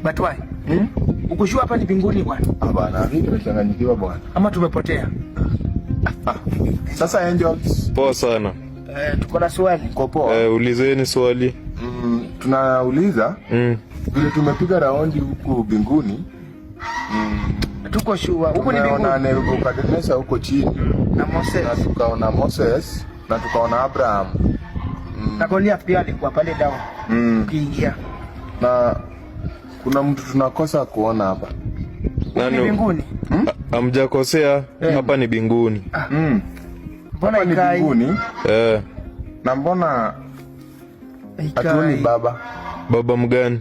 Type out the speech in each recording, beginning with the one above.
Batwai. Ukushua hapa ni mbinguni bwana? Bwana, mimi nimechanganyikiwa bwana. Ama tumepotea? Sasa Angels. Poa sana. Tuko na swali. Uko poa? Ulizeni swali. Tunauliza vile tumepiga raundi huku mbinguni. Tuko shua. Huko ni mbinguni. Na Nebukadneza huko chini. Na Moses. Na tukaona Moses na tukaona Abraham. Na Goliath pia alikuwa pale dawa. Ukiingia. Na kuna mtu tunakosa kuona hapa. Ni mbinguni. Hamjakosea, hapa ni mbinguni. Mbona ni mbinguni? Na mbona hatuoni baba? Baba mgani?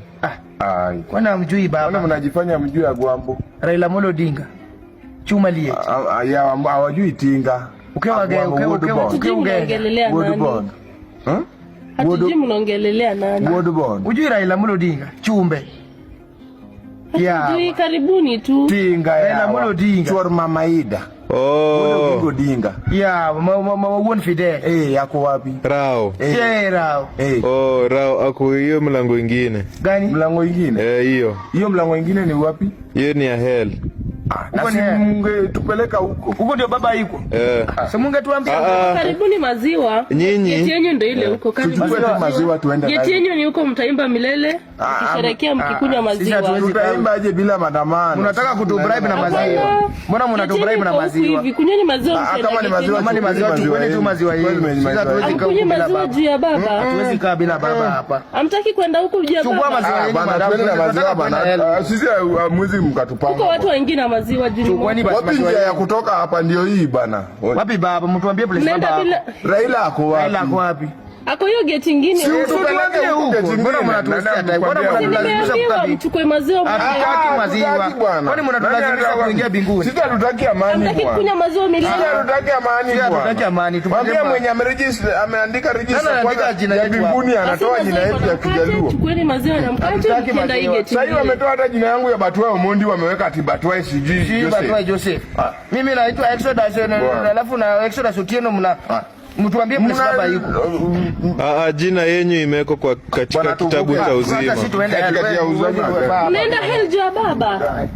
Kwani hamjui baba? Mbona mnajifanya mjui Agwambo? Raila Amolo Odinga. Chuma liye. Hawajui Tinga. Unaongelelea nani? Hatujui mnaongelelea nani? Ujui Raila Amolo Odinga? Chumbe. Hatujui, karibuni tu. Tinga Raila Amolo Odinga. Chor Mama Ida. Odinga. Mama Fidel. Yako wapi? Rao. Rao. Rao ako hiyo mlango ingine. Gani? Mlango ingine? Hiyo. Hiyo mlango ingine ni wapi? Hiyo ni ya hell. Na si munge tupeleka huko. Huko ndio baba yuko. Si munge tuambia. Karibuni maziwa. Nyinyi. Geti yenu ndio ile huko. Karibuni maziwa tuende. Geti yenu ni huko, mtaimba milele. Mkisherehekea mkikunywa maziwa. Tutaimba aje bila maandamano? Unataka kutubribe na maziwa? Mbona mnatubribe na maziwa? Hivi kunyweni maziwa. Kama ni maziwa, kama ni maziwa tukwende tu maziwa yenu. Sisi hatuwezi kaa bila baba. Juu ya baba. Hatuwezi kaa bila baba hapa. Hamtaki kwenda huko juu ya baba. Chukua maziwa yenu bana. Sisi mwezi mkatupanga. Huko watu wengine maziwa juu. Wapi njia ya kutoka hapa ndio hii bana? Wapi baba? Mtuambie place baba. Raila ako wapi? Raila ako wapi? Ako hiyo geti nyingine. Si utupeleke huko. Mbona mnatusikia tayari? Mbona mnatulazimisha kukabidhi? Mchukue maziwa. Hatutaki maziwa. Kwani mnatulazimisha kuingia mbinguni? Sisi hatutaki amani bwana. Hatutaki kunywa maziwa milele. Sisi hatutaki amani bwana. Hatutaki amani. Mwambie mwenye ameandika register kwanza jina ya mbinguni anatoa jina yetu ya Kijaluo. Chukueni maziwa na mkate mkienda hii geti. Sasa hiyo wametoa hata jina yangu ya Batwai Omondi, wameweka ati Batwai sijui Batwai Joseph. Mimi naitwa Exodus alafu na Exodus Otieno mtuambie place baba yuko. Jina yenyu imewekwa kwa katika kitabu cha uzima. Sisi tuende katika uzima. Unaenda hell juu ya baba.